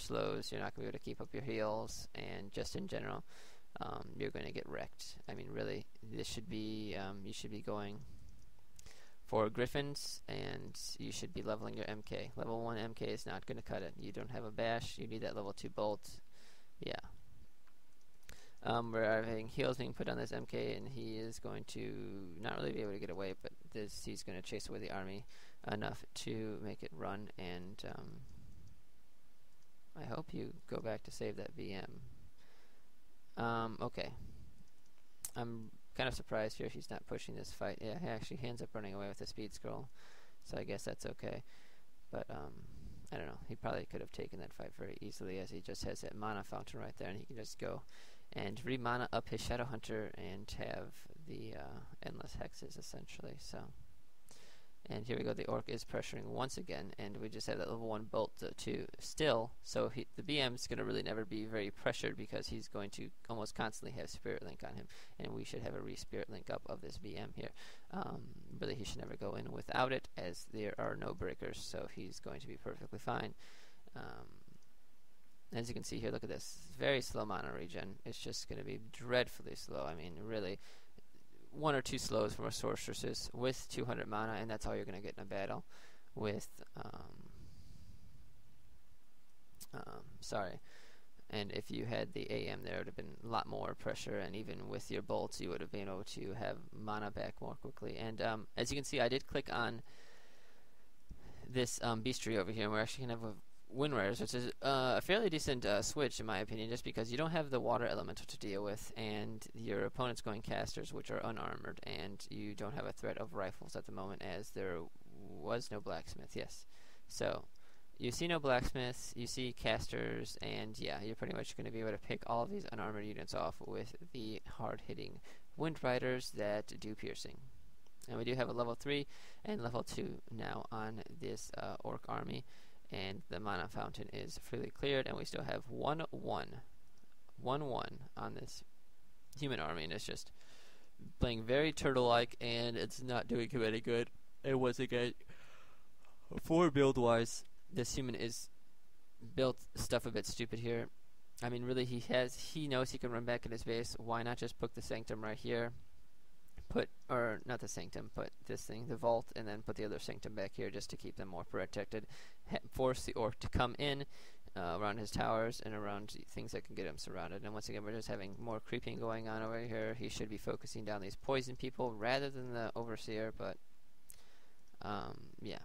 slows, you're not going to be able to keep up your heals, and just in general, you're going to get wrecked. I mean, really, this should be you should be going for Griffins, and you should be leveling your MK. Level 1 MK is not going to cut it. You don't have a bash, you need that level 2 bolt. Yeah. We're having heals being put on this MK, and he is going to not really be able to get away, but he's going to chase away the army enough to make it run, and I hope you go back to save that VM. Okay. I'm kind of surprised here he's not pushing this fight. Yeah, he actually ends up running away with the speed scroll, so I guess that's okay. But I don't know. He probably could have taken that fight very easily, as he just has that mana fountain right there, and he can just go and re-mana up his Shadowhunter and have the endless hexes, essentially. So, and here we go. The Orc is pressuring once again, and we just have that level 1 bolt too still. So the BM is going to really never be very pressured, because he's going to almost constantly have Spirit Link on him, and we should have a re-Spirit Link up of this BM here. Really, he should never go in without it, as there are no breakers, so he's going to be perfectly fine. As you can see here, look at this. Very slow mana regen. It's just going to be dreadfully slow. I mean, really, 1 or 2 slows from a sorceress with 200 mana, and that's all you're going to get in a battle. With, sorry. And if you had the AM, there would have been a lot more pressure, and even with your bolts, you would have been able to have mana back more quickly. And as you can see, I did click on this beastry over here, and we're actually going to have a Wind Riders, which is a fairly decent switch, in my opinion, just because you don't have the water elemental to deal with, and your opponent's going casters, which are unarmored, and you don't have a threat of rifles at the moment, as there was no blacksmith. Yes, so you see no blacksmiths, you see casters, and yeah, you're pretty much going to be able to pick all of these unarmored units off with the hard-hitting Wind Riders that do piercing. And we do have a level 3 and level 2 now on this Orc army. And the mana fountain is freely cleared, and we still have 1-1 on this human army, and it's just playing very turtle-like, and it's not doing him any good. And once again, for build-wise, this human is built stuff a bit stupid here. I mean, really, he knows he can run back in his base. Why not just put the Sanctum right here? Or not the Sanctum, put this thing, the Vault, and then put the other Sanctum back here just to keep them more protected. Force the Orc to come in around his towers and around things that can get him surrounded. And once again, we're just having more creeping going on over here. He should be focusing down these poison people rather than the Overseer, but yeah.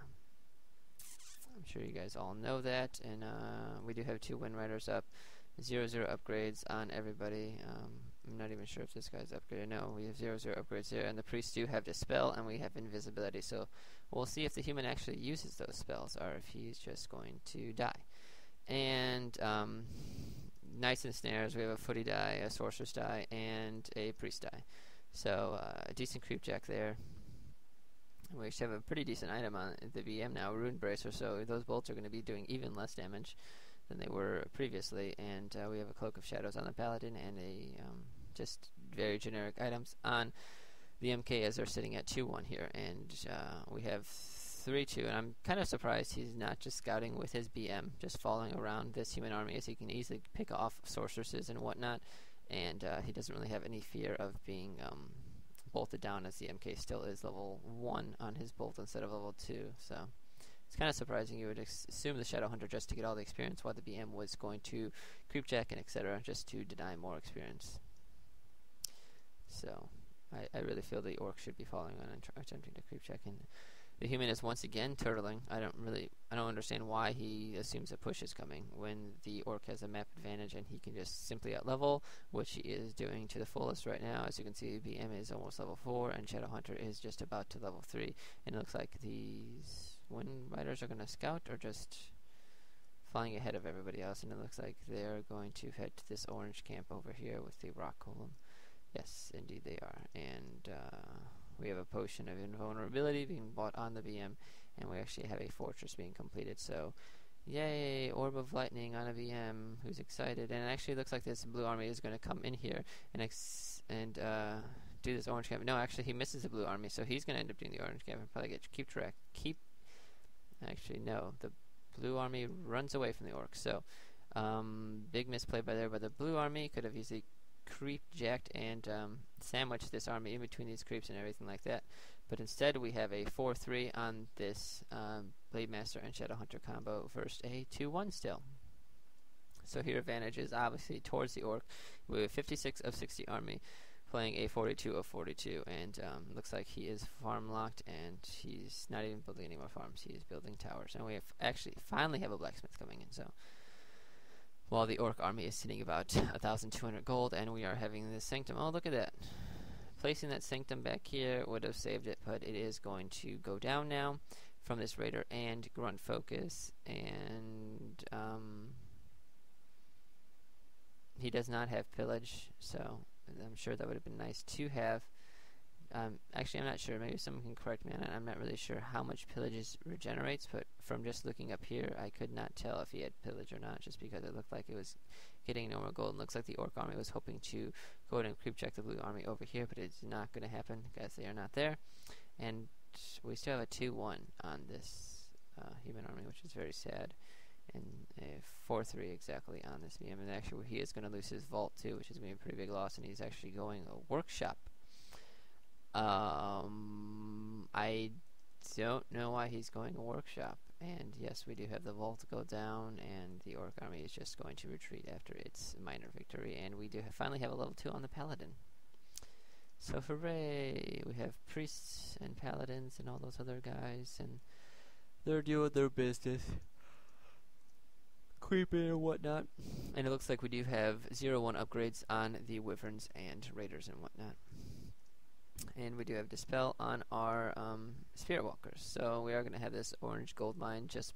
I'm sure you guys all know that. And we do have 2 Wind Riders up. 0/0 upgrades on everybody. I'm not even sure if this guy's upgraded. No, we have 0/0 upgrades here, and the priests do have Dispel, and we have Invisibility. So we'll see if the human actually uses those spells, or if he's just going to die. And Knights and Snares, we have a Footy die, a Sorceress die, and a Priest die. So a decent creep jack there. We actually have a pretty decent item on the VM now, Rune Bracer, so those bolts are going to be doing even less damage than they were previously. And we have a Cloak of Shadows on the Paladin, and a just very generic items on the MK, as they're sitting at 2-1 here. And we have 3-2, and I'm kind of surprised he's not just scouting with his BM, just following around this human army, as he can easily pick off sorceresses and whatnot, and he doesn't really have any fear of being bolted down, as the MK still is level 1 on his bolt instead of level 2. So it's kind of surprising. You would assume the Shadowhunter just to get all the experience, while the BM was going to creepjack and etc. just to deny more experience. So I really feel the Orc should be following on and attempting to creepjack, and the human is once again turtling. I don't understand why he assumes a push is coming when the Orc has a map advantage and he can just simply outlevel, which he is doing to the fullest right now. As you can see, BM is almost level 4 and Shadowhunter is just about to level 3, and it looks like these Wind Riders are going to scout or just flying ahead of everybody else, and it looks like they're going to head to this orange camp over here with the rock golem. Yes, indeed they are. And we have a potion of invulnerability being bought on the BM, and we actually have a fortress being completed. So, yay, Orb of Lightning on a BM. Who's excited? And it actually looks like this blue army is going to come in here and do this orange camp. No, actually he misses the blue army, so he's going to end up doing the orange camp and probably Actually, no, the blue army runs away from the Orcs. So Big misplay by the blue army. Could have easily creep jacked and sandwiched this army in between these creeps and everything like that. But instead we have a 4-3 on this Blade Master and Shadow Hunter combo versus a 2-1 still. So here advantage is obviously towards the Orc with 56 of 60 army playing a 42 of 42, and looks like he is farm locked and he's not even building any more farms. He is building towers, and we have finally have a blacksmith coming in. So while the Orc army is sitting about 1,200 gold, and we are having this sanctum. Oh, look at that! Placing that sanctum back here would have saved it, but it is going to go down now from this raider and grunt focus, and he does not have pillage, so I'm sure that would have been nice to have. Actually, I'm not sure. Maybe someone can correct me on it. I'm not really sure how much pillage regenerates, but from just looking up here, I could not tell if he had pillage or not, just because it looked like it was getting no more gold. It looks like the Orc army was hoping to go ahead and creep check the blue army over here, but it's not going to happen because they are not there. And we still have a 2-1 on this human army, which is very sad. And a 4-3 exactly on this VM. And actually, he is going to lose his vault too, which is going to be a pretty big loss. And he's actually going a workshop. I don't know why he's going a workshop. And yes, we do have the vault go down, and the Orc army is just going to retreat after its minor victory. And we do finally have a level 2 on the Paladin. So hooray! We have priests and paladins and all those other guys, and they're doing their business, creeping and whatnot. And it looks like we do have 0-1 upgrades on the wyverns and raiders and whatnot. And we do have dispel on our spirit walkers. So we are going to have this orange gold mine just